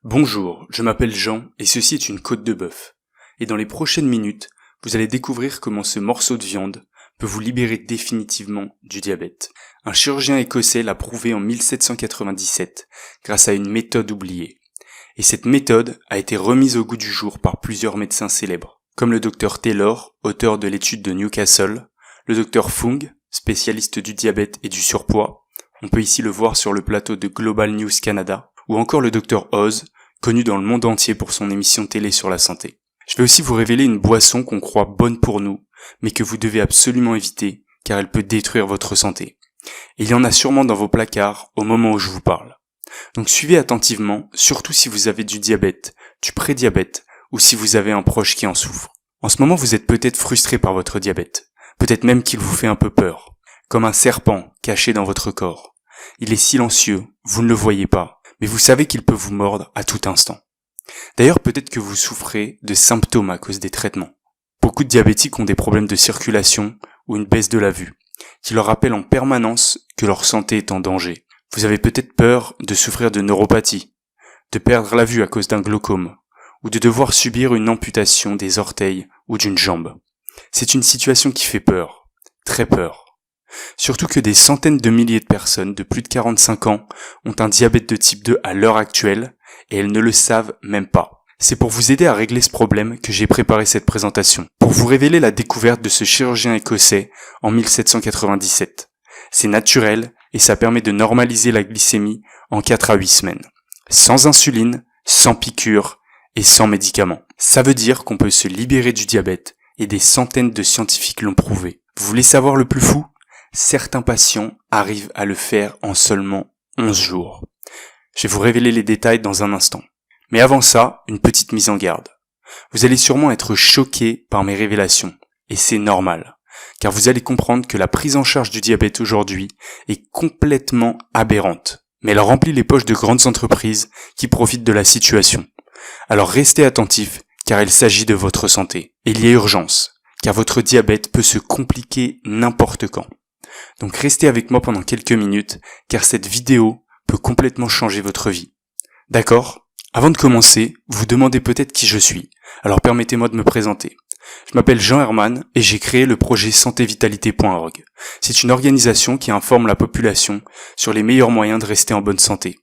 Bonjour, je m'appelle Jean et ceci est une côte de bœuf. Et dans les prochaines minutes, vous allez découvrir comment ce morceau de viande peut vous libérer définitivement du diabète. Un chirurgien écossais l'a prouvé en 1797 grâce à une méthode oubliée. Et cette méthode a été remise au goût du jour par plusieurs médecins célèbres, comme le docteur Taylor, auteur de l'étude de Newcastle, le docteur Fung, spécialiste du diabète et du surpoids, on peut ici le voir sur le plateau de Global News Canada, ou encore le docteur Oz, connu dans le monde entier pour son émission télé sur la santé. Je vais aussi vous révéler une boisson qu'on croit bonne pour nous, mais que vous devez absolument éviter, car elle peut détruire votre santé. Et il y en a sûrement dans vos placards au moment où je vous parle. Donc suivez attentivement, surtout si vous avez du diabète, du prédiabète, ou si vous avez un proche qui en souffre. En ce moment, vous êtes peut-être frustré par votre diabète, peut-être même qu'il vous fait un peu peur, comme un serpent caché dans votre corps. Il est silencieux, vous ne le voyez pas, mais vous savez qu'il peut vous mordre à tout instant. D'ailleurs, peut-être que vous souffrez de symptômes à cause des traitements. Beaucoup de diabétiques ont des problèmes de circulation ou une baisse de la vue, qui leur rappellent en permanence que leur santé est en danger. Vous avez peut-être peur de souffrir de neuropathie, de perdre la vue à cause d'un glaucome, ou de devoir subir une amputation des orteils ou d'une jambe. C'est une situation qui fait peur, très peur. Surtout que des centaines de milliers de personnes de plus de 45 ans ont un diabète de type 2 à l'heure actuelle et elles ne le savent même pas. C'est pour vous aider à régler ce problème que j'ai préparé cette présentation, pour vous révéler la découverte de ce chirurgien écossais en 1797. C'est naturel et ça permet de normaliser la glycémie en 4 à 8 semaines. Sans insuline, sans piqûre et sans médicaments. Ça veut dire qu'on peut se libérer du diabète et des centaines de scientifiques l'ont prouvé. Vous voulez savoir le plus fou ? Certains patients arrivent à le faire en seulement 11 jours. Je vais vous révéler les détails dans un instant. Mais avant ça, une petite mise en garde. Vous allez sûrement être choqué par mes révélations, et c'est normal, car vous allez comprendre que la prise en charge du diabète aujourd'hui est complètement aberrante. Mais elle remplit les poches de grandes entreprises qui profitent de la situation. Alors restez attentifs, car il s'agit de votre santé. Et il y a urgence, car votre diabète peut se compliquer n'importe quand. Donc restez avec moi pendant quelques minutes, car cette vidéo peut complètement changer votre vie. D'accord ? Avant de commencer, vous vous demandez peut-être qui je suis, alors permettez-moi de me présenter. Je m'appelle Jean Herman et j'ai créé le projet santévitalité.org. C'est une organisation qui informe la population sur les meilleurs moyens de rester en bonne santé.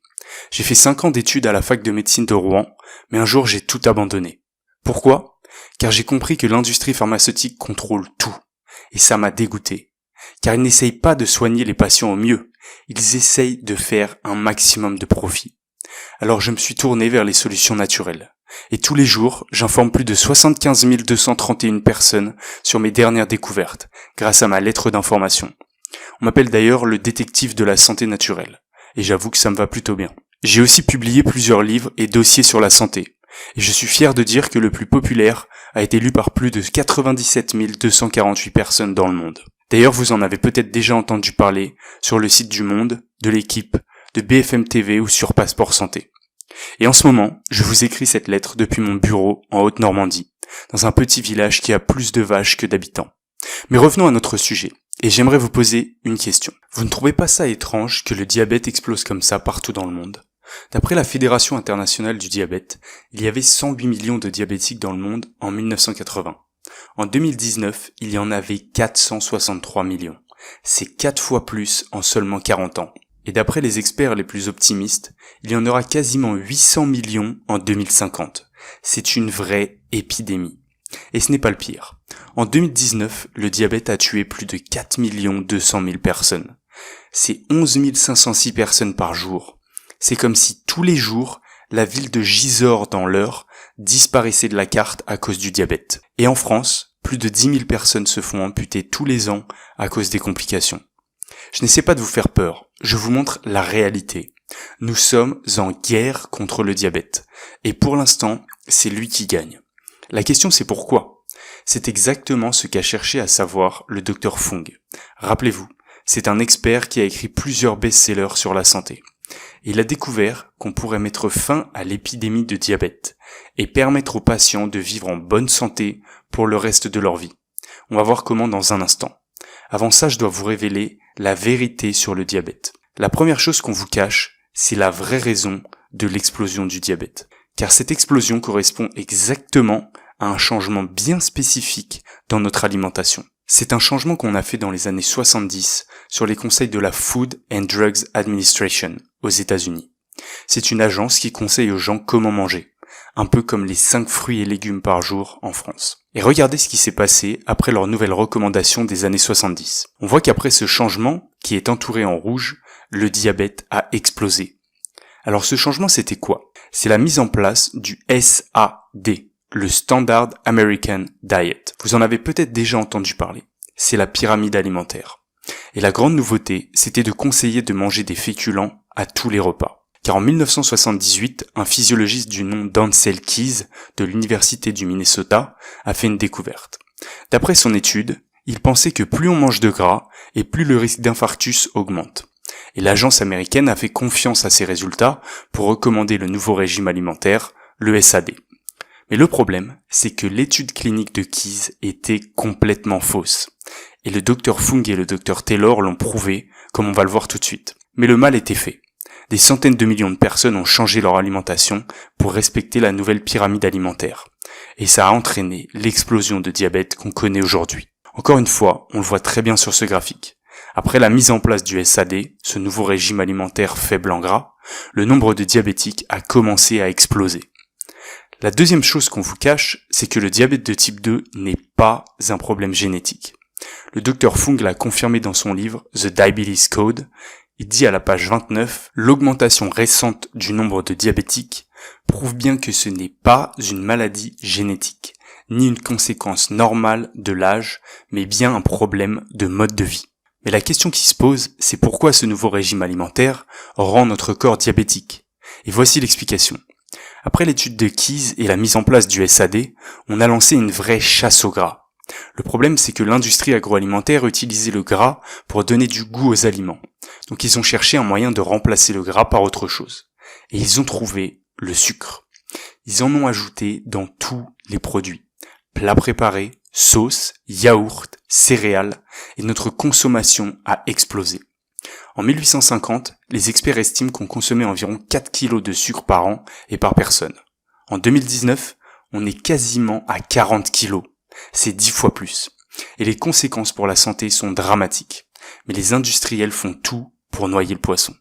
J'ai fait 5 ans d'études à la fac de médecine de Rouen, mais un jour j'ai tout abandonné. Pourquoi ? Car j'ai compris que l'industrie pharmaceutique contrôle tout, et ça m'a dégoûté. Car ils n'essayent pas de soigner les patients au mieux, ils essayent de faire un maximum de profit. Alors je me suis tourné vers les solutions naturelles. Et tous les jours, j'informe plus de 75 231 personnes sur mes dernières découvertes, grâce à ma lettre d'information. On m'appelle d'ailleurs le détective de la santé naturelle. Et j'avoue que ça me va plutôt bien. J'ai aussi publié plusieurs livres et dossiers sur la santé. Et je suis fier de dire que le plus populaire a été lu par plus de 97 248 personnes dans le monde. D'ailleurs, vous en avez peut-être déjà entendu parler sur le site du Monde, de l'Équipe, de BFM TV ou sur Passeport Santé. Et en ce moment, je vous écris cette lettre depuis mon bureau en Haute-Normandie, dans un petit village qui a plus de vaches que d'habitants. Mais revenons à notre sujet, et j'aimerais vous poser une question. Vous ne trouvez pas ça étrange que le diabète explose comme ça partout dans le monde ? D'après la Fédération internationale du diabète, il y avait 108 millions de diabétiques dans le monde en 1980. En 2019, il y en avait 463 millions. C'est 4 fois plus en seulement 40 ans. Et d'après les experts les plus optimistes, il y en aura quasiment 800 millions en 2050. C'est une vraie épidémie. Et ce n'est pas le pire. En 2019, le diabète a tué plus de 4 200 000 personnes. C'est 11 506 personnes par jour. C'est comme si tous les jours, la ville de Gisors dans l'Eure disparaissait de la carte à cause du diabète. Et en France, plus de 10 000 personnes se font amputer tous les ans à cause des complications. Je n'essaie pas de vous faire peur, je vous montre la réalité. Nous sommes en guerre contre le diabète. Et pour l'instant, c'est lui qui gagne. La question c'est pourquoi ? C'est exactement ce qu'a cherché à savoir le docteur Fung. Rappelez-vous, c'est un expert qui a écrit plusieurs best-sellers sur la santé. Il a découvert qu'on pourrait mettre fin à l'épidémie de diabète et permettre aux patients de vivre en bonne santé pour le reste de leur vie. On va voir comment dans un instant. Avant ça, je dois vous révéler la vérité sur le diabète. La première chose qu'on vous cache, c'est la vraie raison de l'explosion du diabète. Car cette explosion correspond exactement à un changement bien spécifique dans notre alimentation. C'est un changement qu'on a fait dans les années 70 sur les conseils de la Food and Drugs Administration aux États-Unis. C'est une agence qui conseille aux gens comment manger, un peu comme les 5 fruits et légumes par jour en France. Et regardez ce qui s'est passé après leurs nouvelles recommandations des années 70. On voit qu'après ce changement, qui est entouré en rouge, le diabète a explosé. Alors ce changement, c'était quoi? C'est la mise en place du SAD, le Standard American Diet. Vous en avez peut-être déjà entendu parler. C'est la pyramide alimentaire. Et la grande nouveauté, c'était de conseiller de manger des féculents à tous les repas. Car en 1978, un physiologiste du nom d'Ansel Keys de l'université du Minnesota a fait une découverte. D'après son étude, il pensait que plus on mange de gras et plus le risque d'infarctus augmente. Et l'agence américaine a fait confiance à ces résultats pour recommander le nouveau régime alimentaire, le SAD. Mais le problème, c'est que l'étude clinique de Keys était complètement fausse. Et le Dr Fung et le Dr Taylor l'ont prouvé, comme on va le voir tout de suite. Mais le mal était fait. Des centaines de millions de personnes ont changé leur alimentation pour respecter la nouvelle pyramide alimentaire. Et ça a entraîné l'explosion de diabète qu'on connaît aujourd'hui. Encore une fois, on le voit très bien sur ce graphique. Après la mise en place du SAD, ce nouveau régime alimentaire faible en gras, le nombre de diabétiques a commencé à exploser. La deuxième chose qu'on vous cache, c'est que le diabète de type 2 n'est pas un problème génétique. Le Dr Fung l'a confirmé dans son livre The Diabetes Code. Il dit à la page 29, l'augmentation récente du nombre de diabétiques prouve bien que ce n'est pas une maladie génétique, ni une conséquence normale de l'âge, mais bien un problème de mode de vie. Mais la question qui se pose, c'est pourquoi ce nouveau régime alimentaire rend notre corps diabétique. Et voici l'explication. Après l'étude de Keys et la mise en place du SAD, on a lancé une vraie chasse au gras. Le problème, c'est que l'industrie agroalimentaire utilisait le gras pour donner du goût aux aliments. Donc ils ont cherché un moyen de remplacer le gras par autre chose. Et ils ont trouvé le sucre. Ils en ont ajouté dans tous les produits. Plats préparés, sauces, yaourts, céréales, et notre consommation a explosé. En 1850, les experts estiment qu'on consommait environ 4 kilos de sucre par an et par personne. En 2019, on est quasiment à 40 kilos. C'est 10 fois plus. Et les conséquences pour la santé sont dramatiques. Mais les industriels font tout pour noyer le poisson.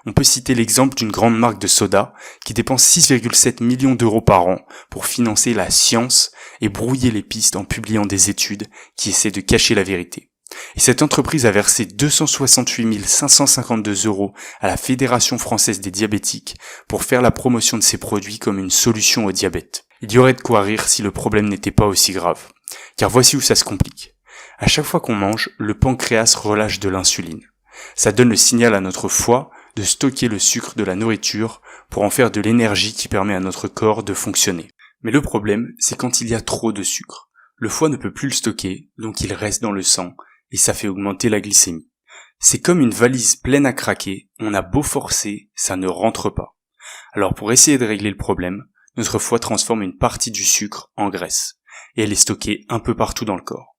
On peut citer l'exemple d'une grande marque de soda qui dépense 6,7 millions d'euros par an pour financer la science et brouiller les pistes en publiant des études qui essaient de cacher la vérité. Et cette entreprise a versé 268 552 euros à la Fédération française des diabétiques pour faire la promotion de ces produits comme une solution au diabète. Il y aurait de quoi rire si le problème n'était pas aussi grave. Car voici où ça se complique. À chaque fois qu'on mange, le pancréas relâche de l'insuline. Ça donne le signal à notre foie de stocker le sucre de la nourriture pour en faire de l'énergie qui permet à notre corps de fonctionner. Mais le problème, c'est quand il y a trop de sucre. Le foie ne peut plus le stocker, donc il reste dans le sang, et ça fait augmenter la glycémie. C'est comme une valise pleine à craquer, on a beau forcer, ça ne rentre pas. Alors pour essayer de régler le problème, notre foie transforme une partie du sucre en graisse, et elle est stockée un peu partout dans le corps.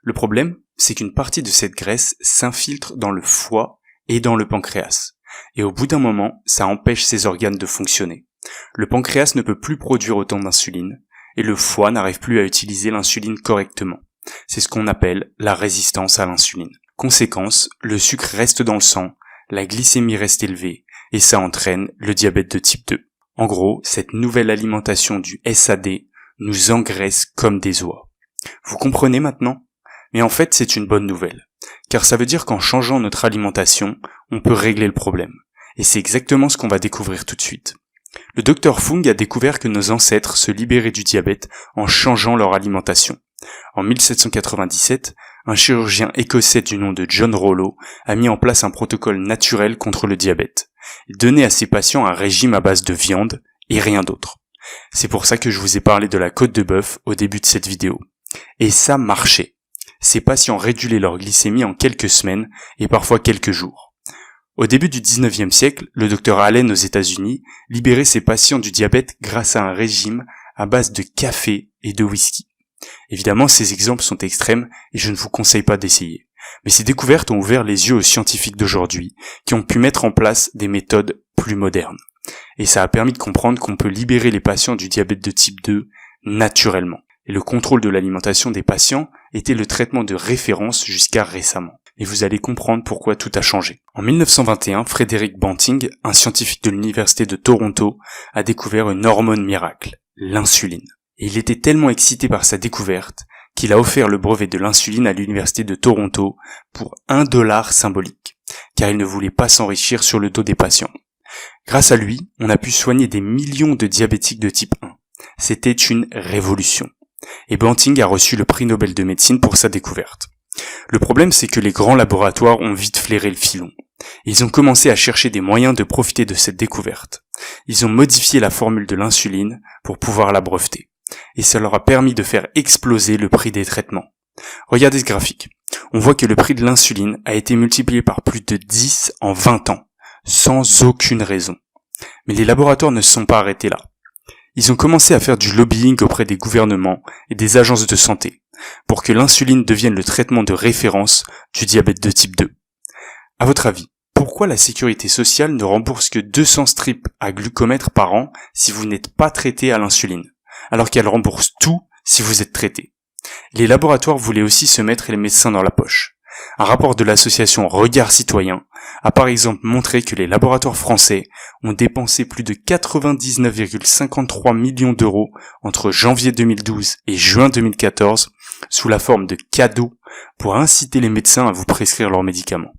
Le problème, c'est qu'une partie de cette graisse s'infiltre dans le foie et dans le pancréas. Et au bout d'un moment, ça empêche ces organes de fonctionner. Le pancréas ne peut plus produire autant d'insuline, et le foie n'arrive plus à utiliser l'insuline correctement. C'est ce qu'on appelle la résistance à l'insuline. Conséquence, le sucre reste dans le sang, la glycémie reste élevée, et ça entraîne le diabète de type 2. En gros, cette nouvelle alimentation du SAD nous engraisse comme des oies. Vous comprenez maintenant ? Mais en fait, c'est une bonne nouvelle. Car ça veut dire qu'en changeant notre alimentation, on peut régler le problème. Et c'est exactement ce qu'on va découvrir tout de suite. Le Dr Fung a découvert que nos ancêtres se libéraient du diabète en changeant leur alimentation. En 1797, un chirurgien écossais du nom de John Rollo a mis en place un protocole naturel contre le diabète. Il donnait à ses patients un régime à base de viande et rien d'autre. C'est pour ça que je vous ai parlé de la côte de bœuf au début de cette vidéo. Et ça marchait. Ces patients réduisaient leur glycémie en quelques semaines et parfois quelques jours. Au début du 19e siècle, le Dr Allen aux États-Unis libérait ses patients du diabète grâce à un régime à base de café et de whisky. Évidemment, ces exemples sont extrêmes et je ne vous conseille pas d'essayer. Mais ces découvertes ont ouvert les yeux aux scientifiques d'aujourd'hui, qui ont pu mettre en place des méthodes plus modernes. Et ça a permis de comprendre qu'on peut libérer les patients du diabète de type 2 naturellement. Et le contrôle de l'alimentation des patients était le traitement de référence jusqu'à récemment. Et vous allez comprendre pourquoi tout a changé. En 1921, Frederick Banting, un scientifique de l'université de Toronto, a découvert une hormone miracle, l'insuline. Et il était tellement excité par sa découverte qu'il a offert le brevet de l'insuline à l'université de Toronto pour $1 symbolique, car il ne voulait pas s'enrichir sur le dos des patients. Grâce à lui, on a pu soigner des millions de diabétiques de type 1. C'était une révolution. Et Banting a reçu le prix Nobel de médecine pour sa découverte. Le problème, c'est que les grands laboratoires ont vite flairé le filon. Ils ont commencé à chercher des moyens de profiter de cette découverte. Ils ont modifié la formule de l'insuline pour pouvoir la breveter. Et ça leur a permis de faire exploser le prix des traitements. Regardez ce graphique. On voit que le prix de l'insuline a été multiplié par plus de 10 en 20 ans, sans aucune raison. Mais les laboratoires ne se sont pas arrêtés là. Ils ont commencé à faire du lobbying auprès des gouvernements et des agences de santé pour que l'insuline devienne le traitement de référence du diabète de type 2. À votre avis, pourquoi la sécurité sociale ne rembourse que 200 strips à glucomètre par an si vous n'êtes pas traité à l'insuline, alors qu'elle rembourse tout si vous êtes traité? Les laboratoires voulaient aussi se mettre les médecins dans la poche. Un rapport de l'association Regard Citoyen a par exemple montré que les laboratoires français ont dépensé plus de 99,53 millions d'euros entre janvier 2012 et juin 2014 sous la forme de cadeaux pour inciter les médecins à vous prescrire leurs médicaments.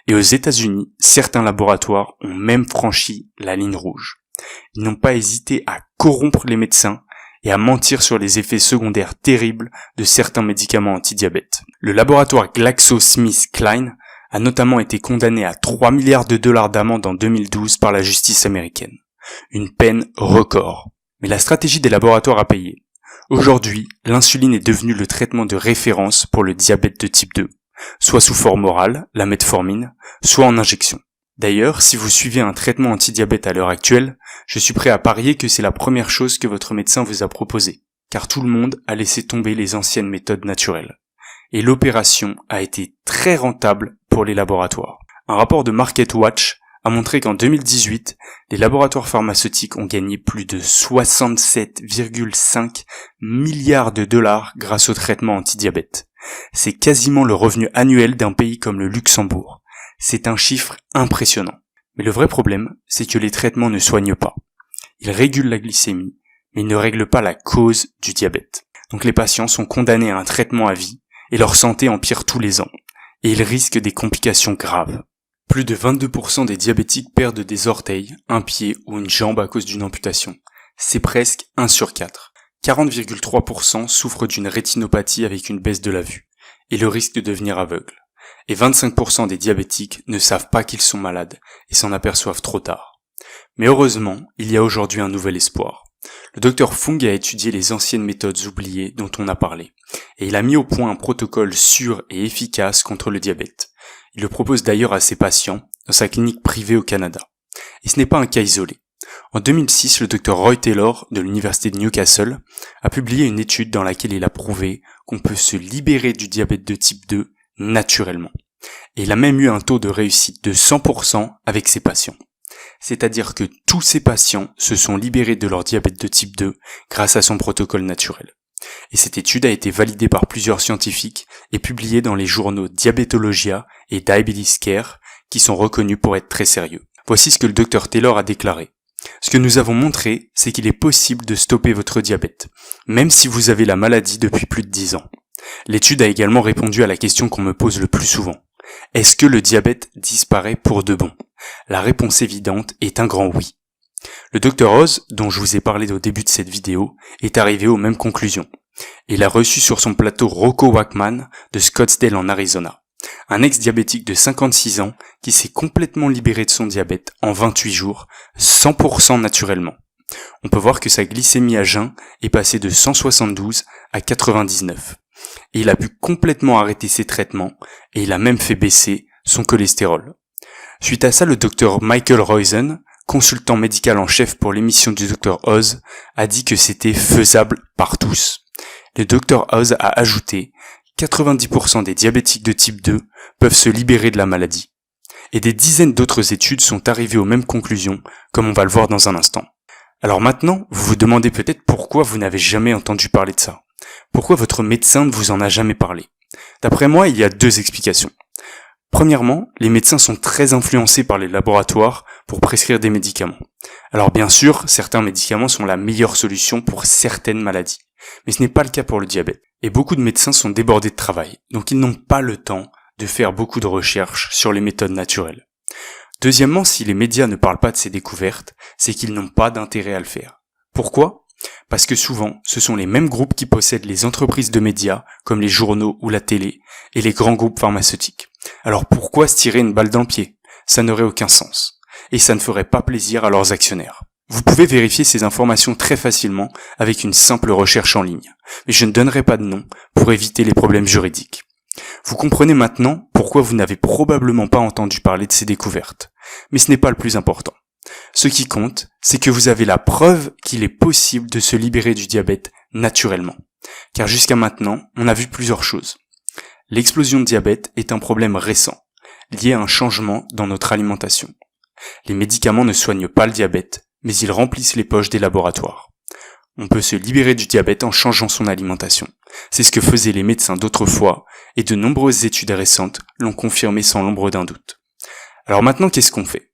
Et aux États-Unis, certains laboratoires ont même franchi la ligne rouge. Ils n'ont pas hésité à corrompre les médecins et à mentir sur les effets secondaires terribles de certains médicaments anti-diabète. Le laboratoire GlaxoSmithKline a notamment été condamné à 3 milliards de dollars d'amende en 2012 par la justice américaine. Une peine record. Mais la stratégie des laboratoires a payé. Aujourd'hui, l'insuline est devenue le traitement de référence pour le diabète de type 2, soit sous forme orale, la metformine, soit en injection. D'ailleurs, si vous suivez un traitement anti-diabète à l'heure actuelle, je suis prêt à parier que c'est la première chose que votre médecin vous a proposée, car tout le monde a laissé tomber les anciennes méthodes naturelles. Et l'opération a été très rentable pour les laboratoires. Un rapport de MarketWatch a montré qu'en 2018, les laboratoires pharmaceutiques ont gagné plus de 67,5 milliards de dollars grâce au traitement anti-diabète. C'est quasiment le revenu annuel d'un pays comme le Luxembourg. C'est un chiffre impressionnant. Mais le vrai problème, c'est que les traitements ne soignent pas. Ils régulent la glycémie, mais ils ne règlent pas la cause du diabète. Donc les patients sont condamnés à un traitement à vie, et leur santé empire tous les ans. Et ils risquent des complications graves. Plus de 22% des diabétiques perdent des orteils, un pied ou une jambe à cause d'une amputation. C'est presque 1 sur 4. 40,3% souffrent d'une rétinopathie avec une baisse de la vue, et le risque de devenir aveugle. Et 25% des diabétiques ne savent pas qu'ils sont malades et s'en aperçoivent trop tard. Mais heureusement, il y a aujourd'hui un nouvel espoir. Le Dr Fung a étudié les anciennes méthodes oubliées dont on a parlé, et il a mis au point un protocole sûr et efficace contre le diabète. Il le propose d'ailleurs à ses patients dans sa clinique privée au Canada. Et ce n'est pas un cas isolé. En 2006, le Dr Roy Taylor de l'université de Newcastle a publié une étude dans laquelle il a prouvé qu'on peut se libérer du diabète de type 2 naturellement. Et il a même eu un taux de réussite de 100% avec ses patients. C'est-à-dire que tous ses patients se sont libérés de leur diabète de type 2 grâce à son protocole naturel. Et cette étude a été validée par plusieurs scientifiques et publiée dans les journaux Diabetologia et Diabetes Care, qui sont reconnus pour être très sérieux. Voici ce que le Dr Taylor a déclaré. Ce que nous avons montré, c'est qu'il est possible de stopper votre diabète, même si vous avez la maladie depuis plus de 10 ans. L'étude a également répondu à la question qu'on me pose le plus souvent. Est-ce que le diabète disparaît pour de bon? La réponse évidente est un grand oui. Le Dr Oz, dont je vous ai parlé au début de cette vidéo, est arrivé aux mêmes conclusions. Il a reçu sur son plateau Rocco Wackman de Scottsdale en Arizona, un ex-diabétique de 56 ans qui s'est complètement libéré de son diabète en 28 jours, 100% naturellement. On peut voir que sa glycémie à jeun est passée de 172 à 99. Et il a pu complètement arrêter ses traitements et il a même fait baisser son cholestérol. Suite à ça, le Dr Michael Roizen, consultant médical en chef pour l'émission du Dr Oz, a dit que c'était faisable par tous. Le Dr Oz a ajouté 90% des diabétiques de type 2 peuvent se libérer de la maladie. Et des dizaines d'autres études sont arrivées aux mêmes conclusions, comme on va le voir dans un instant. Alors maintenant, vous vous demandez peut-être pourquoi vous n'avez jamais entendu parler de ça. Pourquoi votre médecin ne vous en a jamais parlé? D'après moi, il y a 2 explications. Premièrement, les médecins sont très influencés par les laboratoires pour prescrire des médicaments. Alors bien sûr, certains médicaments sont la meilleure solution pour certaines maladies, mais ce n'est pas le cas pour le diabète. Et beaucoup de médecins sont débordés de travail, donc ils n'ont pas le temps de faire beaucoup de recherches sur les méthodes naturelles. Deuxièmement, si les médias ne parlent pas de ces découvertes, c'est qu'ils n'ont pas d'intérêt à le faire. Pourquoi? Parce que souvent, ce sont les mêmes groupes qui possèdent les entreprises de médias, comme les journaux ou la télé, et les grands groupes pharmaceutiques. Alors pourquoi se tirer une balle dans le pied? Ça n'aurait aucun sens. Et ça ne ferait pas plaisir à leurs actionnaires. Vous pouvez vérifier ces informations très facilement avec une simple recherche en ligne. Mais je ne donnerai pas de nom pour éviter les problèmes juridiques. Vous comprenez maintenant pourquoi vous n'avez probablement pas entendu parler de ces découvertes. Mais ce n'est pas le plus important. Ce qui compte, c'est que vous avez la preuve qu'il est possible de se libérer du diabète naturellement. Car jusqu'à maintenant, on a vu plusieurs choses. L'explosion de diabète est un problème récent, lié à un changement dans notre alimentation. Les médicaments ne soignent pas le diabète, mais ils remplissent les poches des laboratoires. On peut se libérer du diabète en changeant son alimentation. C'est ce que faisaient les médecins d'autrefois, et de nombreuses études récentes l'ont confirmé sans l'ombre d'un doute. Alors maintenant, qu'est-ce qu'on fait?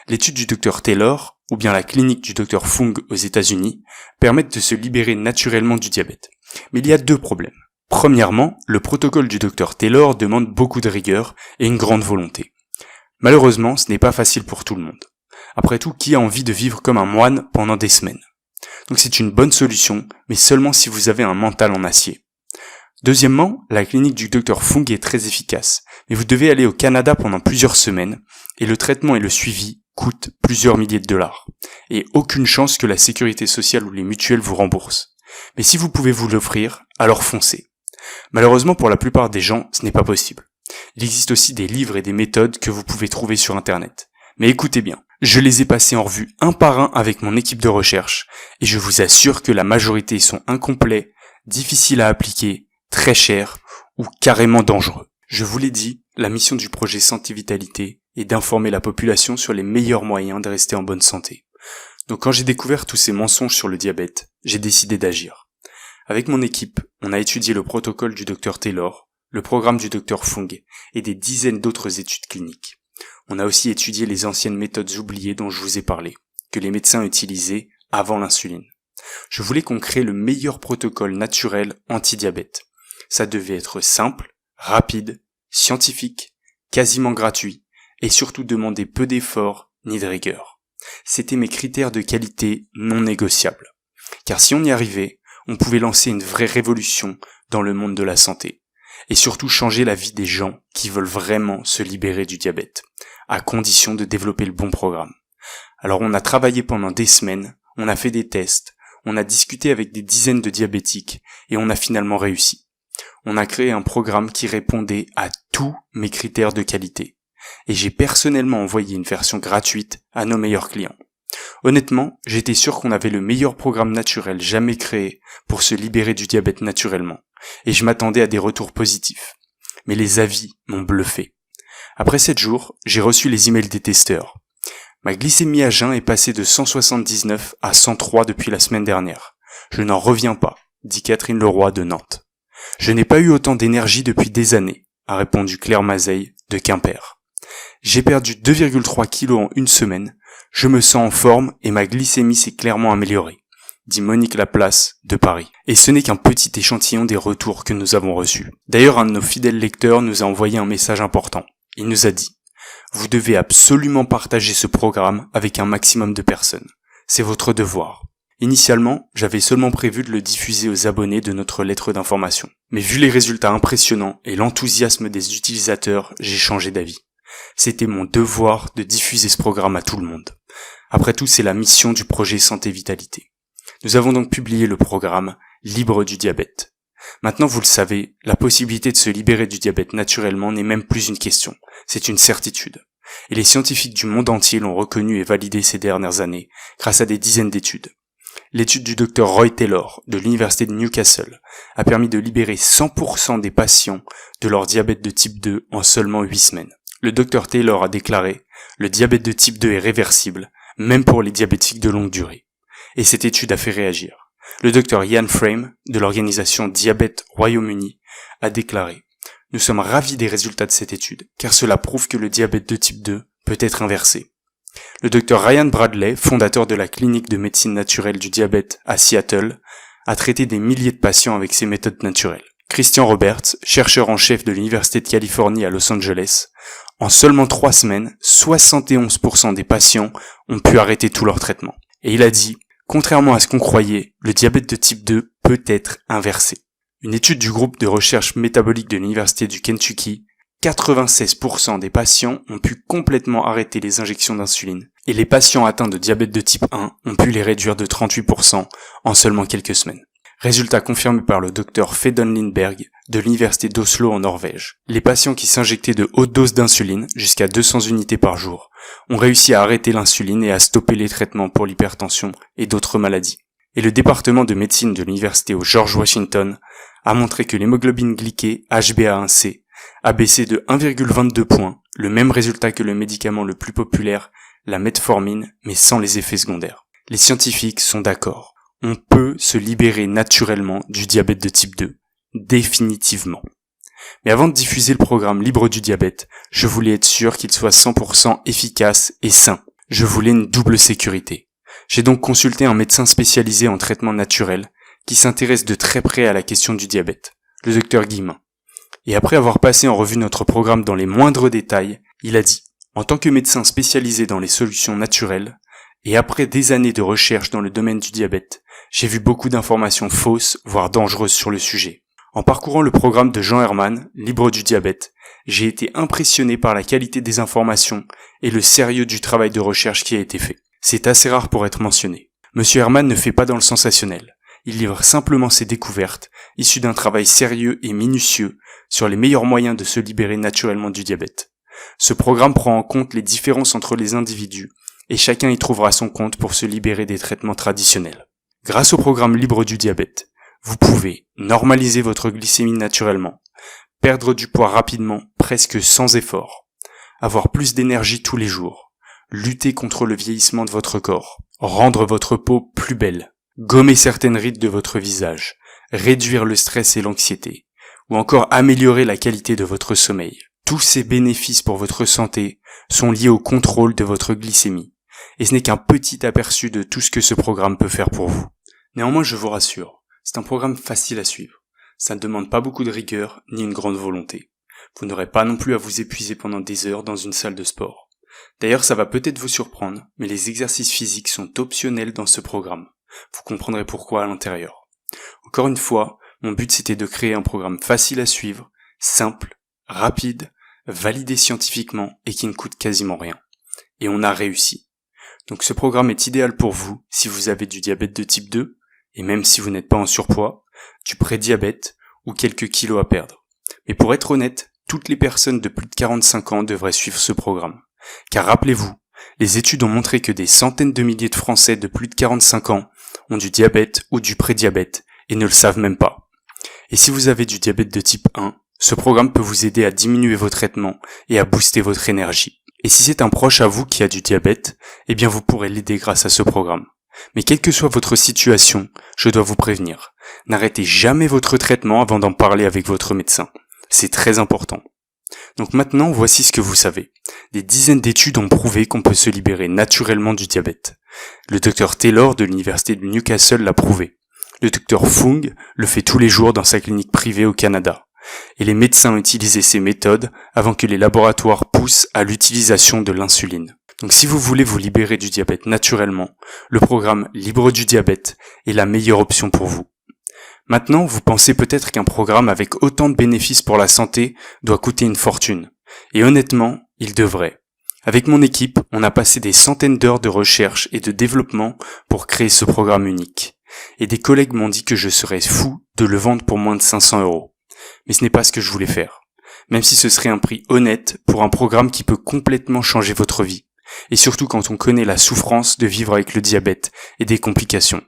L'étude du Dr Taylor, ou bien la clinique du Dr Fung aux États-Unis, permettent de se libérer naturellement du diabète. Mais il y a 2 problèmes. Premièrement, le protocole du Dr Taylor demande beaucoup de rigueur et une grande volonté. Malheureusement, ce n'est pas facile pour tout le monde. Après tout, qui a envie de vivre comme un moine pendant des semaines? Donc c'est une bonne solution, mais seulement si vous avez un mental en acier. Deuxièmement, la clinique du Dr Fung est très efficace, mais vous devez aller au Canada pendant plusieurs semaines, et le traitement et le suivi coûtent plusieurs milliers de dollars. Et aucune chance que la sécurité sociale ou les mutuelles vous remboursent. Mais si vous pouvez vous l'offrir, alors foncez. Malheureusement pour la plupart des gens, ce n'est pas possible. Il existe aussi des livres et des méthodes que vous pouvez trouver sur internet. Mais écoutez bien, je les ai passés en revue un par un avec mon équipe de recherche, et je vous assure que la majorité sont incomplets, difficiles à appliquer, très chers ou carrément dangereux. Je vous l'ai dit, la mission du projet Santé Vitalité est d'informer la population sur les meilleurs moyens de rester en bonne santé. Donc quand j'ai découvert tous ces mensonges sur le diabète, j'ai décidé d'agir. Avec mon équipe, on a étudié le protocole du Dr Taylor, le programme du Dr Fung et des dizaines d'autres études cliniques. On a aussi étudié les anciennes méthodes oubliées dont je vous ai parlé, que les médecins utilisaient avant l'insuline. Je voulais qu'on crée le meilleur protocole naturel anti-diabète. Ça devait être simple, rapide, scientifique, quasiment gratuit et surtout demander peu d'efforts ni de rigueur. C'étaient mes critères de qualité non négociables. Car si on y arrivait, on pouvait lancer une vraie révolution dans le monde de la santé. Et surtout changer la vie des gens qui veulent vraiment se libérer du diabète, à condition de développer le bon programme. Alors on a travaillé pendant des semaines, on a fait des tests, on a discuté avec des dizaines de diabétiques et on a finalement réussi. On a créé un programme qui répondait à tous mes critères de qualité. Et j'ai personnellement envoyé une version gratuite à nos meilleurs clients. Honnêtement, j'étais sûr qu'on avait le meilleur programme naturel jamais créé pour se libérer du diabète naturellement. Et je m'attendais à des retours positifs. Mais les avis m'ont bluffé. Après 7 jours, j'ai reçu les emails des testeurs. Ma glycémie à jeun est passée de 179 à 103 depuis la semaine dernière. Je n'en reviens pas, dit Catherine Leroy de Nantes. Je n'ai pas eu autant d'énergie depuis des années, a répondu Claire Mazeille de Quimper. J'ai perdu 2,3 kilos en une semaine, je me sens en forme et ma glycémie s'est clairement améliorée, dit Monique Laplace de Paris. Et ce n'est qu'un petit échantillon des retours que nous avons reçus. D'ailleurs, un de nos fidèles lecteurs nous a envoyé un message important. Il nous a dit « Vous devez absolument partager ce programme avec un maximum de personnes. C'est votre devoir. » Initialement, j'avais seulement prévu de le diffuser aux abonnés de notre lettre d'information. Mais vu les résultats impressionnants et l'enthousiasme des utilisateurs, j'ai changé d'avis. C'était mon devoir de diffuser ce programme à tout le monde. Après tout, c'est la mission du projet Santé Vitalité. Nous avons donc publié le programme Libre du diabète. Maintenant, vous le savez, la possibilité de se libérer du diabète naturellement n'est même plus une question, c'est une certitude. Et les scientifiques du monde entier l'ont reconnu et validé ces dernières années, grâce à des dizaines d'études. L'étude du Dr Roy Taylor de l'université de Newcastle a permis de libérer 100% des patients de leur diabète de type 2 en seulement 8 semaines. Le Dr Taylor a déclaré « Le diabète de type 2 est réversible, même pour les diabétiques de longue durée ». Et cette étude a fait réagir. Le Dr Ian Frame de l'organisation Diabète Royaume-Uni a déclaré « Nous sommes ravis des résultats de cette étude, car cela prouve que le diabète de type 2 peut être inversé. » Le Dr Ryan Bradley, fondateur de la clinique de médecine naturelle du diabète à Seattle, a traité des milliers de patients avec ces méthodes naturelles. Christian Roberts, chercheur en chef de l'Université de Californie à Los Angeles, en seulement 3 semaines, 71% des patients ont pu arrêter tout leur traitement. Et il a dit « Contrairement à ce qu'on croyait, le diabète de type 2 peut être inversé. » Une étude du groupe de recherche métabolique de l'Université du Kentucky, 96% des patients ont pu complètement arrêter les injections d'insuline, et les patients atteints de diabète de type 1 ont pu les réduire de 38% en seulement quelques semaines. Résultat confirmé par le Dr Fedon Lindberg de l'Université d'Oslo en Norvège. Les patients qui s'injectaient de hautes doses d'insuline, jusqu'à 200 unités par jour, ont réussi à arrêter l'insuline et à stopper les traitements pour l'hypertension et d'autres maladies. Et le département de médecine de l'Université au George Washington a montré que l'hémoglobine glyquée HbA1c a baissé de 1,22 points, le même résultat que le médicament le plus populaire, la metformine, mais sans les effets secondaires. Les scientifiques sont d'accord. On peut se libérer naturellement du diabète de type 2. Définitivement. Mais avant de diffuser le programme Libre du diabète, je voulais être sûr qu'il soit 100% efficace et sain. Je voulais une double sécurité. J'ai donc consulté un médecin spécialisé en traitement naturel qui s'intéresse de très près à la question du diabète, le Dr Guillemin. Et après avoir passé en revue notre programme dans les moindres détails, il a dit « En tant que médecin spécialisé dans les solutions naturelles, et après des années de recherche dans le domaine du diabète, j'ai vu beaucoup d'informations fausses, voire dangereuses sur le sujet. En parcourant le programme de Jean Herman, Libre du diabète, j'ai été impressionné par la qualité des informations et le sérieux du travail de recherche qui a été fait. C'est assez rare pour être mentionné. Monsieur Herman ne fait pas dans le sensationnel. Il livre simplement ses découvertes, issues d'un travail sérieux et minutieux sur les meilleurs moyens de se libérer naturellement du diabète. Ce programme prend en compte les différences entre les individus et chacun y trouvera son compte pour se libérer des traitements traditionnels. Grâce au programme Libre du diabète, vous pouvez normaliser votre glycémie naturellement, perdre du poids rapidement, presque sans effort, avoir plus d'énergie tous les jours, lutter contre le vieillissement de votre corps, rendre votre peau plus belle, gommer certaines rides de votre visage, réduire le stress et l'anxiété, ou encore améliorer la qualité de votre sommeil. Tous ces bénéfices pour votre santé sont liés au contrôle de votre glycémie, et ce n'est qu'un petit aperçu de tout ce que ce programme peut faire pour vous. Néanmoins, je vous rassure, c'est un programme facile à suivre. Ça ne demande pas beaucoup de rigueur ni une grande volonté. Vous n'aurez pas non plus à vous épuiser pendant des heures dans une salle de sport. D'ailleurs, ça va peut-être vous surprendre, mais les exercices physiques sont optionnels dans ce programme. Vous comprendrez pourquoi à l'intérieur. Encore une fois, mon but c'était de créer un programme facile à suivre, simple, rapide, validé scientifiquement et qui ne coûte quasiment rien. Et on a réussi. Donc ce programme est idéal pour vous si vous avez du diabète de type 2, et même si vous n'êtes pas en surpoids, du prédiabète ou quelques kilos à perdre. Mais pour être honnête, toutes les personnes de plus de 45 ans devraient suivre ce programme. Car rappelez-vous, les études ont montré que des centaines de milliers de Français de plus de 45 ans ont du diabète ou du prédiabète et ne le savent même pas. Et si vous avez du diabète de type 1, ce programme peut vous aider à diminuer vos traitements et à booster votre énergie. Et si c'est un proche à vous qui a du diabète, eh bien vous pourrez l'aider grâce à ce programme. Mais quelle que soit votre situation, je dois vous prévenir, n'arrêtez jamais votre traitement avant d'en parler avec votre médecin. C'est très important. Donc maintenant, voici ce que vous savez. Des dizaines d'études ont prouvé qu'on peut se libérer naturellement du diabète. Le Dr Taylor de l'Université de Newcastle l'a prouvé. Le Dr Fung le fait tous les jours dans sa clinique privée au Canada. Et les médecins ont utilisé ces méthodes avant que les laboratoires poussent à l'utilisation de l'insuline. Donc si vous voulez vous libérer du diabète naturellement, le programme Libre du diabète est la meilleure option pour vous. Maintenant, vous pensez peut-être qu'un programme avec autant de bénéfices pour la santé doit coûter une fortune. Et honnêtement, il devrait. Avec mon équipe, on a passé des centaines d'heures de recherche et de développement pour créer ce programme unique. Et des collègues m'ont dit que je serais fou de le vendre pour moins de 500 €. Mais ce n'est pas ce que je voulais faire. Même si ce serait un prix honnête pour un programme qui peut complètement changer votre vie. Et surtout quand on connaît la souffrance de vivre avec le diabète et des complications.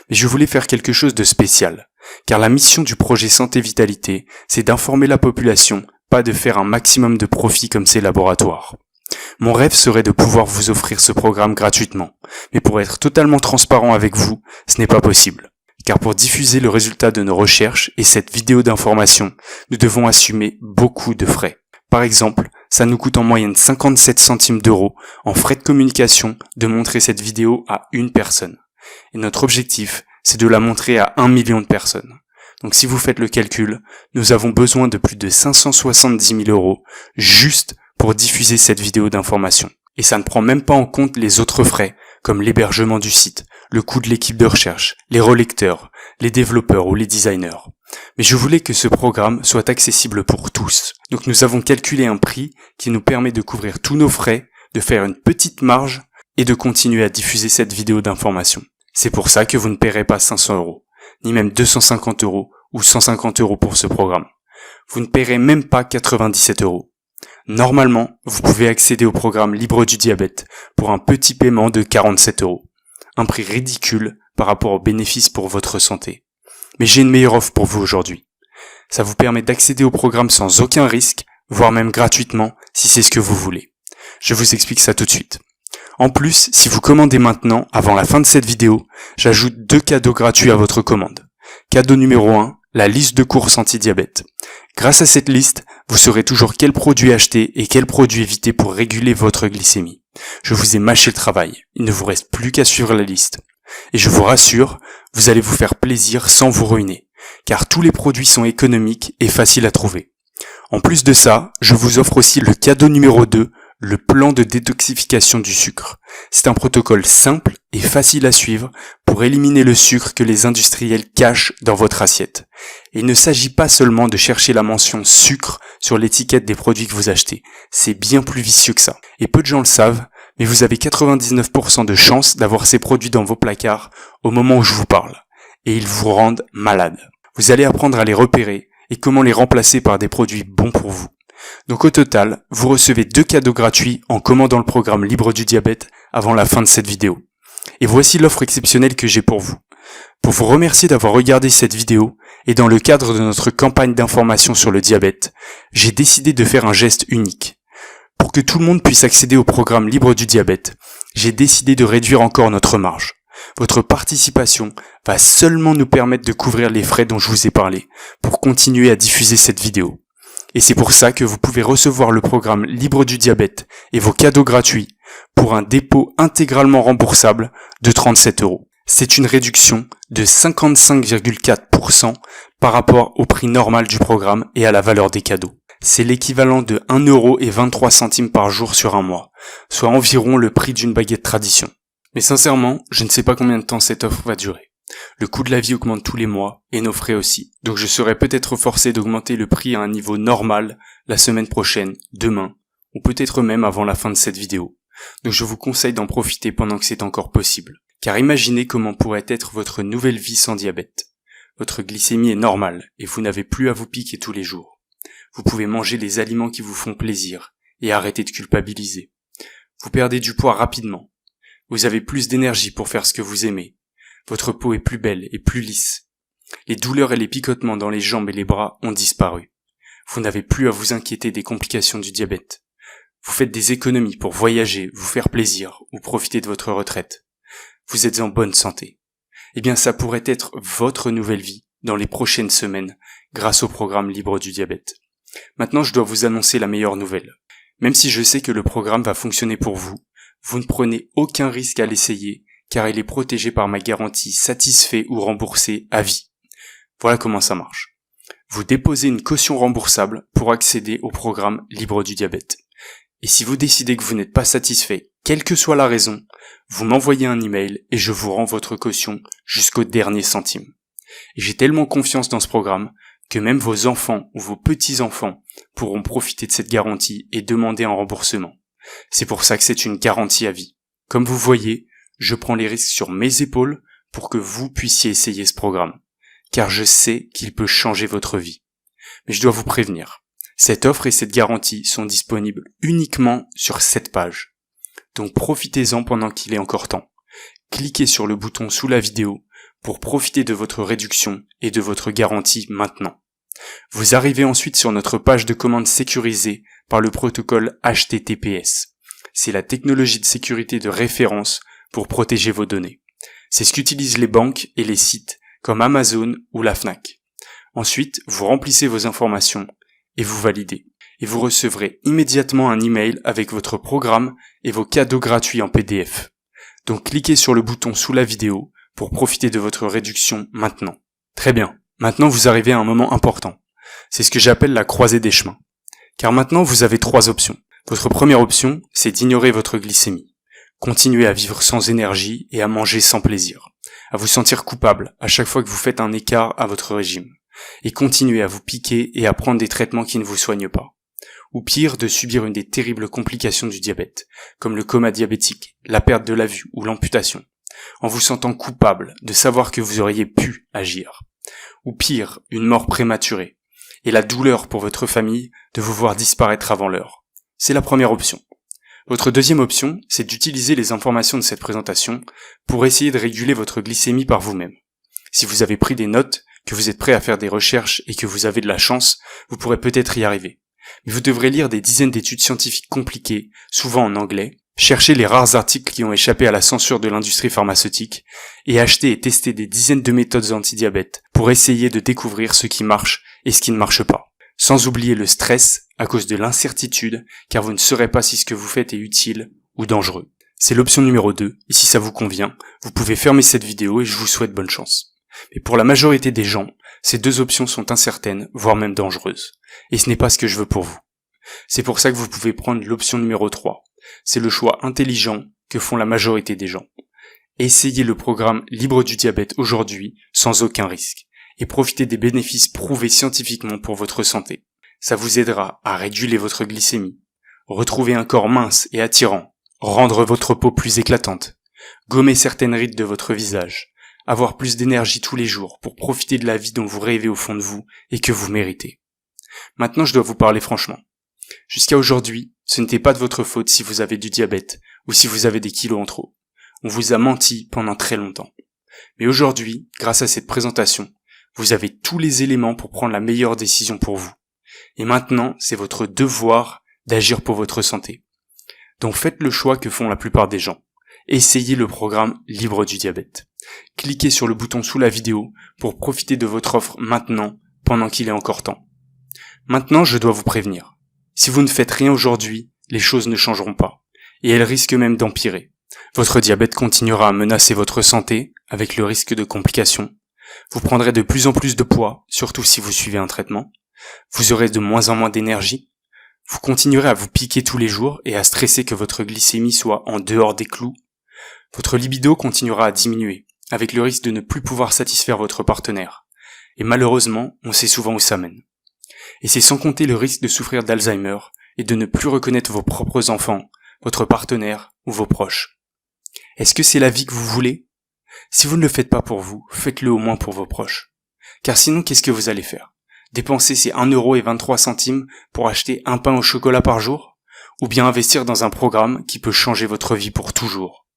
Mais je voulais faire quelque chose de spécial, car la mission du projet Santé Vitalité, c'est d'informer la population, pas de faire un maximum de profit comme ces laboratoires. Mon rêve serait de pouvoir vous offrir ce programme gratuitement, mais pour être totalement transparent avec vous, ce n'est pas possible. Car pour diffuser le résultat de nos recherches et cette vidéo d'information, nous devons assumer beaucoup de frais. Par exemple, ça nous coûte en moyenne 57 centimes d'euros en frais de communication de montrer cette vidéo à une personne. Et notre objectif, c'est de la montrer à 1 million de personnes. Donc si vous faites le calcul, nous avons besoin de plus de 570 000 euros juste pour diffuser cette vidéo d'information. Et ça ne prend même pas en compte les autres frais, comme l'hébergement du site, le coût de l'équipe de recherche, les relecteurs, les développeurs ou les designers. Mais je voulais que ce programme soit accessible pour tous. Donc nous avons calculé un prix qui nous permet de couvrir tous nos frais, de faire une petite marge et de continuer à diffuser cette vidéo d'information. C'est pour ça que vous ne paierez pas 500 euros, ni même 250 euros ou 150 euros pour ce programme. Vous ne paierez même pas 97 euros. Normalement, vous pouvez accéder au programme Libre du diabète pour un petit paiement de 47 euros. Un prix ridicule par rapport aux bénéfices pour votre santé. Mais j'ai une meilleure offre pour vous aujourd'hui. Ça vous permet d'accéder au programme sans aucun risque, voire même gratuitement si c'est ce que vous voulez. Je vous explique ça tout de suite. En plus, si vous commandez maintenant, avant la fin de cette vidéo, j'ajoute 2 cadeaux gratuits à votre commande. Cadeau numéro 1, la liste de courses anti-diabète. Grâce à cette liste, vous saurez toujours quel produit acheter et quel produit éviter pour réguler votre glycémie. Je vous ai mâché le travail, il ne vous reste plus qu'à suivre la liste. Et je vous rassure, vous allez vous faire plaisir sans vous ruiner, car tous les produits sont économiques et faciles à trouver. En plus de ça, je vous offre aussi le cadeau numéro 2, le plan de détoxification du sucre. C'est un protocole simple et facile à suivre pour éliminer le sucre que les industriels cachent dans votre assiette. Et il ne s'agit pas seulement de chercher la mention sucre sur l'étiquette des produits que vous achetez. C'est bien plus vicieux que ça. Et peu de gens le savent, mais vous avez 99% de chances d'avoir ces produits dans vos placards au moment où je vous parle. Et ils vous rendent malade. Vous allez apprendre à les repérer et comment les remplacer par des produits bons pour vous. Donc au total, vous recevez 2 cadeaux gratuits en commandant le programme Libre du diabète avant la fin de cette vidéo. Et voici l'offre exceptionnelle que j'ai pour vous. Pour vous remercier d'avoir regardé cette vidéo, et dans le cadre de notre campagne d'information sur le diabète, j'ai décidé de faire un geste unique. Pour que tout le monde puisse accéder au programme Libre du diabète, j'ai décidé de réduire encore notre marge. Votre participation va seulement nous permettre de couvrir les frais dont je vous ai parlé, pour continuer à diffuser cette vidéo. Et c'est pour ça que vous pouvez recevoir le programme Libre du diabète et vos cadeaux gratuits pour un dépôt intégralement remboursable de 37 euros. C'est une réduction de 55,4% par rapport au prix normal du programme et à la valeur des cadeaux. C'est l'équivalent de 1,23 € par jour sur un mois, soit environ le prix d'une baguette tradition. Mais sincèrement, je ne sais pas combien de temps cette offre va durer. Le coût de la vie augmente tous les mois, et nos frais aussi. Donc je serai peut-être forcé d'augmenter le prix à un niveau normal la semaine prochaine, demain, ou peut-être même avant la fin de cette vidéo. Donc je vous conseille d'en profiter pendant que c'est encore possible. Car imaginez comment pourrait être votre nouvelle vie sans diabète. Votre glycémie est normale, et vous n'avez plus à vous piquer tous les jours. Vous pouvez manger les aliments qui vous font plaisir, et arrêter de culpabiliser. Vous perdez du poids rapidement. Vous avez plus d'énergie pour faire ce que vous aimez. Votre peau est plus belle et plus lisse. Les douleurs et les picotements dans les jambes et les bras ont disparu. Vous n'avez plus à vous inquiéter des complications du diabète. Vous faites des économies pour voyager, vous faire plaisir ou profiter de votre retraite. Vous êtes en bonne santé. Eh bien, ça pourrait être votre nouvelle vie dans les prochaines semaines grâce au programme Libre du diabète. Maintenant, je dois vous annoncer la meilleure nouvelle. Même si je sais que le programme va fonctionner pour vous, vous ne prenez aucun risque à l'essayer car il est protégé par ma garantie satisfait ou remboursé à vie. Voilà comment ça marche. Vous déposez une caution remboursable pour accéder au programme Libre du diabète. Et si vous décidez que vous n'êtes pas satisfait, quelle que soit la raison, vous m'envoyez un email et je vous rends votre caution jusqu'au dernier centime. Et j'ai tellement confiance dans ce programme que même vos enfants ou vos petits-enfants pourront profiter de cette garantie et demander un remboursement. C'est pour ça que c'est une garantie à vie. Comme vous voyez, je prends les risques sur mes épaules pour que vous puissiez essayer ce programme, car je sais qu'il peut changer votre vie. Mais je dois vous prévenir, cette offre et cette garantie sont disponibles uniquement sur cette page. Donc profitez-en pendant qu'il est encore temps. Cliquez sur le bouton sous la vidéo pour profiter de votre réduction et de votre garantie maintenant. Vous arrivez ensuite sur notre page de commande sécurisée par le protocole HTTPS. C'est la technologie de sécurité de référence pour protéger vos données. C'est ce qu'utilisent les banques et les sites comme Amazon ou la Fnac. Ensuite, vous remplissez vos informations et vous validez. Et vous recevrez immédiatement un email avec votre programme et vos cadeaux gratuits en PDF. Donc cliquez sur le bouton sous la vidéo pour profiter de votre réduction maintenant. Très bien, maintenant vous arrivez à un moment important. C'est ce que j'appelle la croisée des chemins. Car maintenant vous avez 3 options. Votre première option, c'est d'ignorer votre glycémie. Continuer à vivre sans énergie et à manger sans plaisir. À vous sentir coupable à chaque fois que vous faites un écart à votre régime. Et continuer à vous piquer et à prendre des traitements qui ne vous soignent pas. Ou pire, de subir une des terribles complications du diabète, comme le coma diabétique, la perte de la vue ou l'amputation, en vous sentant coupable de savoir que vous auriez pu agir. Ou pire, une mort prématurée, et la douleur pour votre famille de vous voir disparaître avant l'heure. C'est la première option. Votre deuxième option, c'est d'utiliser les informations de cette présentation pour essayer de réguler votre glycémie par vous-même. Si vous avez pris des notes, que vous êtes prêt à faire des recherches et que vous avez de la chance, vous pourrez peut-être y arriver. Mais vous devrez lire des dizaines d'études scientifiques compliquées, souvent en anglais, chercher les rares articles qui ont échappé à la censure de l'industrie pharmaceutique, et acheter et tester des dizaines de méthodes anti-diabète pour essayer de découvrir ce qui marche et ce qui ne marche pas. Sans oublier le stress à cause de l'incertitude, car vous ne saurez pas si ce que vous faites est utile ou dangereux. C'est l'option numéro 2, et si ça vous convient, vous pouvez fermer cette vidéo et je vous souhaite bonne chance. Mais pour la majorité des gens, ces 2 options sont incertaines, voire même dangereuses. Et ce n'est pas ce que je veux pour vous. C'est pour ça que vous pouvez prendre l'option numéro 3. C'est le choix intelligent que font la majorité des gens. Essayez le programme Libre du diabète aujourd'hui sans aucun risque et profitez des bénéfices prouvés scientifiquement pour votre santé. Ça vous aidera à réguler votre glycémie, retrouver un corps mince et attirant, rendre votre peau plus éclatante, gommer certaines rides de votre visage, avoir plus d'énergie tous les jours pour profiter de la vie dont vous rêvez au fond de vous et que vous méritez. Maintenant, je dois vous parler franchement. Jusqu'à aujourd'hui, ce n'était pas de votre faute si vous avez du diabète ou si vous avez des kilos en trop. On vous a menti pendant très longtemps. Mais aujourd'hui, grâce à cette présentation, vous avez tous les éléments pour prendre la meilleure décision pour vous. Et maintenant, c'est votre devoir d'agir pour votre santé. Donc faites le choix que font la plupart des gens. Essayez le programme Libre du diabète. Cliquez sur le bouton sous la vidéo pour profiter de votre offre maintenant, pendant qu'il est encore temps. Maintenant, je dois vous prévenir. Si vous ne faites rien aujourd'hui, les choses ne changeront pas. Et elles risquent même d'empirer. Votre diabète continuera à menacer votre santé, avec le risque de complications. Vous prendrez de plus en plus de poids, surtout si vous suivez un traitement. Vous aurez de moins en moins d'énergie. Vous continuerez à vous piquer tous les jours et à stresser que votre glycémie soit en dehors des clous. Votre libido continuera à diminuer, avec le risque de ne plus pouvoir satisfaire votre partenaire. Et malheureusement, on sait souvent où ça mène. Et c'est sans compter le risque de souffrir d'Alzheimer et de ne plus reconnaître vos propres enfants, votre partenaire ou vos proches. Est-ce que c'est la vie que vous voulez ? Si vous ne le faites pas pour vous, faites-le au moins pour vos proches. Car sinon, qu'est-ce que vous allez faire ? Dépenser ces 1,23€ pour acheter un pain au chocolat par jour ? Ou bien investir dans un programme qui peut changer votre vie pour toujours ?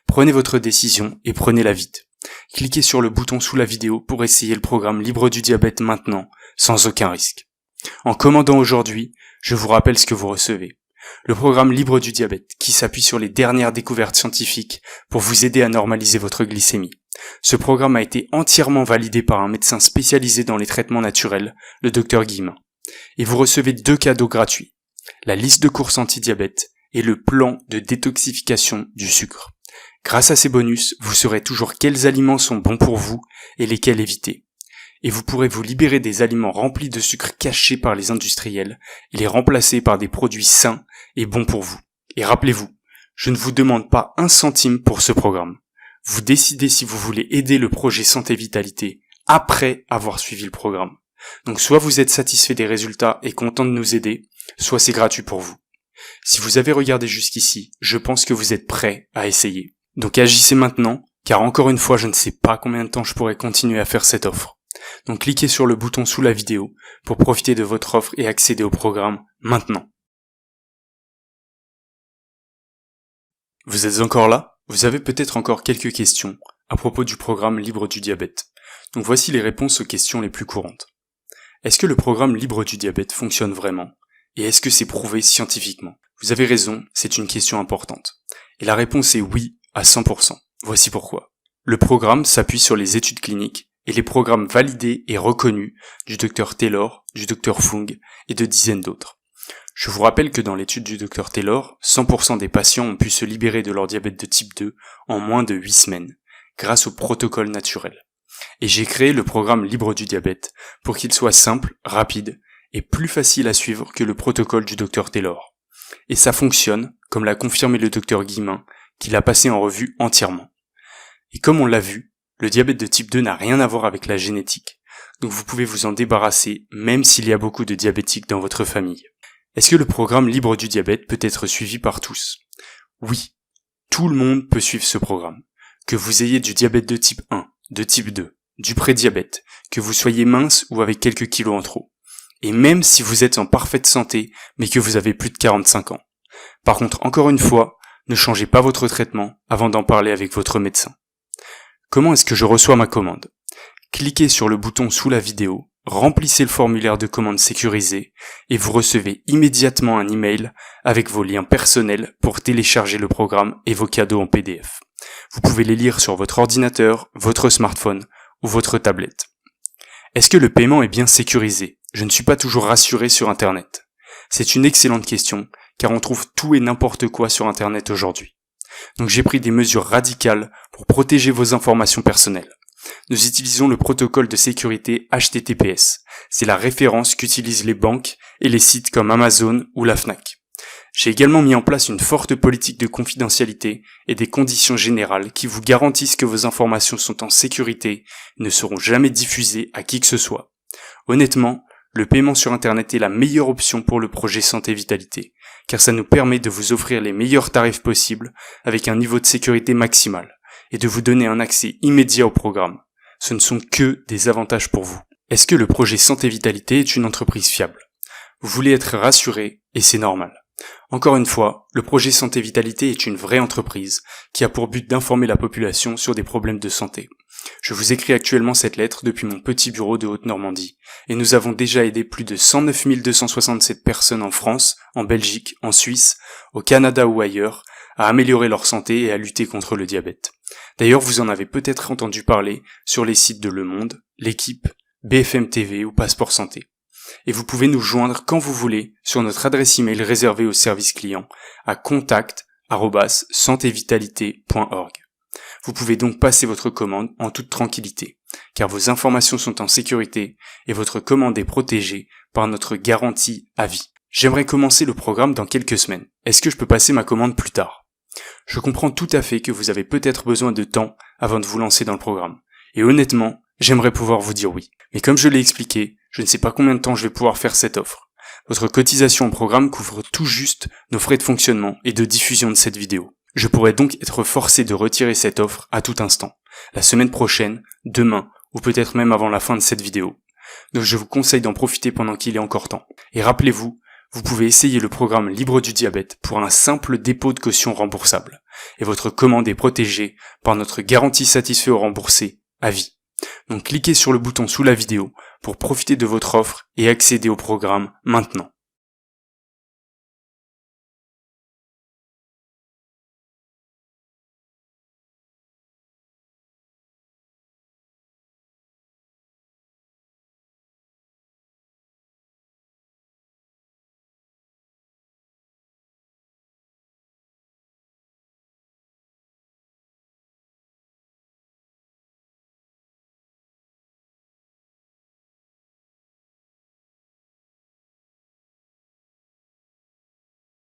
Prenez votre décision et prenez-la vite. Cliquez sur le bouton sous la vidéo pour essayer le programme Libre du diabète maintenant, sans aucun risque. En commandant aujourd'hui, je vous rappelle ce que vous recevez. Le programme Libre du diabète, qui s'appuie sur les dernières découvertes scientifiques pour vous aider à normaliser votre glycémie. Ce programme a été entièrement validé par un médecin spécialisé dans les traitements naturels, le Dr Guillemin. Et vous recevez 2 cadeaux gratuits. La liste de courses anti-diabète et le plan de détoxification du sucre. Grâce à ces bonus, vous saurez toujours quels aliments sont bons pour vous et lesquels éviter. Et vous pourrez vous libérer des aliments remplis de sucre cachés par les industriels et les remplacer par des produits sains et bons pour vous. Et rappelez-vous, je ne vous demande pas 1 centime pour ce programme. Vous décidez si vous voulez aider le projet Santé Vitalité après avoir suivi le programme. Donc soit vous êtes satisfait des résultats et content de nous aider, soit c'est gratuit pour vous. Si vous avez regardé jusqu'ici, je pense que vous êtes prêt à essayer. Donc agissez maintenant, car encore une fois, je ne sais pas combien de temps je pourrai continuer à faire cette offre. Donc cliquez sur le bouton sous la vidéo pour profiter de votre offre et accéder au programme maintenant. Vous êtes encore là ? Vous avez peut-être encore quelques questions. à propos du programme Libre du diabète. Donc voici les réponses aux questions les plus courantes. Est-ce que le programme Libre du diabète fonctionne vraiment? Et est-ce que c'est prouvé scientifiquement? Vous avez raison, c'est une question importante. Et la réponse est oui à 100%. Voici pourquoi. Le programme s'appuie sur les études cliniques et les programmes validés et reconnus du Dr Taylor, du Dr Fung et de dizaines d'autres. Je vous rappelle que dans l'étude du Dr Taylor, 100% des patients ont pu se libérer de leur diabète de type 2 en moins de 8 semaines, grâce au protocole naturel. Et j'ai créé le programme Libre du diabète pour qu'il soit simple, rapide et plus facile à suivre que le protocole du Dr Taylor. Et ça fonctionne, comme l'a confirmé le Dr Guillemin, qui l'a passé en revue entièrement. Et comme on l'a vu, le diabète de type 2 n'a rien à voir avec la génétique, donc vous pouvez vous en débarrasser même s'il y a beaucoup de diabétiques dans votre famille. Est-ce que le programme Libre du diabète peut être suivi par tous? Oui, tout le monde peut suivre ce programme. Que vous ayez du diabète de type 1, de type 2, du prédiabète, que vous soyez mince ou avec quelques kilos en trop. Et même si vous êtes en parfaite santé, mais que vous avez plus de 45 ans. Par contre, encore une fois, ne changez pas votre traitement avant d'en parler avec votre médecin. Comment est-ce que je reçois ma commande? Cliquez sur le bouton sous la vidéo, remplissez le formulaire de commande sécurisé et vous recevez immédiatement un email avec vos liens personnels pour télécharger le programme et vos cadeaux en PDF. Vous pouvez les lire sur votre ordinateur, votre smartphone ou votre tablette. Est-ce que le paiement est bien sécurisé? Je ne suis pas toujours rassuré sur Internet. C'est une excellente question, car on trouve tout et n'importe quoi sur Internet aujourd'hui. Donc j'ai pris des mesures radicales pour protéger vos informations personnelles. Nous utilisons le protocole de sécurité HTTPS. C'est la référence qu'utilisent les banques et les sites comme Amazon ou la Fnac. J'ai également mis en place une forte politique de confidentialité et des conditions générales qui vous garantissent que vos informations sont en sécurité et ne seront jamais diffusées à qui que ce soit. Honnêtement, le paiement sur Internet est la meilleure option pour le projet Santé Vitalité, car ça nous permet de vous offrir les meilleurs tarifs possibles avec un niveau de sécurité maximal et de vous donner un accès immédiat au programme. Ce ne sont que des avantages pour vous. Est-ce que le projet Santé Vitalité est une entreprise fiable? Vous voulez être rassuré et c'est normal. Encore une fois, le projet Santé Vitalité est une vraie entreprise qui a pour but d'informer la population sur des problèmes de santé. Je vous écris actuellement cette lettre depuis mon petit bureau de Haute-Normandie et nous avons déjà aidé plus de 109 267 personnes en France, en Belgique, en Suisse, au Canada ou ailleurs à améliorer leur santé et à lutter contre le diabète. D'ailleurs, vous en avez peut-être entendu parler sur les sites de Le Monde, L'Équipe, BFM TV ou Passeport Santé. Et vous pouvez nous joindre quand vous voulez sur notre adresse email réservée au service client à contact@santévitalité.org. Vous pouvez donc passer votre commande en toute tranquillité, car vos informations sont en sécurité et votre commande est protégée par notre garantie à vie. J'aimerais commencer le programme dans quelques semaines. Est-ce que je peux passer ma commande plus tard? Je comprends tout à fait que vous avez peut-être besoin de temps avant de vous lancer dans le programme. Et honnêtement, j'aimerais pouvoir vous dire oui. Mais comme je l'ai expliqué, je ne sais pas combien de temps je vais pouvoir faire cette offre. Votre cotisation au programme couvre tout juste nos frais de fonctionnement et de diffusion de cette vidéo. Je pourrais donc être forcé de retirer cette offre à tout instant, la semaine prochaine, demain, ou peut-être même avant la fin de cette vidéo. Donc je vous conseille d'en profiter pendant qu'il est encore temps. Et rappelez-vous, vous pouvez essayer le programme Libre du diabète pour un simple dépôt de caution remboursable. Et votre commande est protégée par notre garantie satisfait ou remboursé à vie. Donc cliquez sur le bouton sous la vidéo pour profiter de votre offre et accéder au programme maintenant.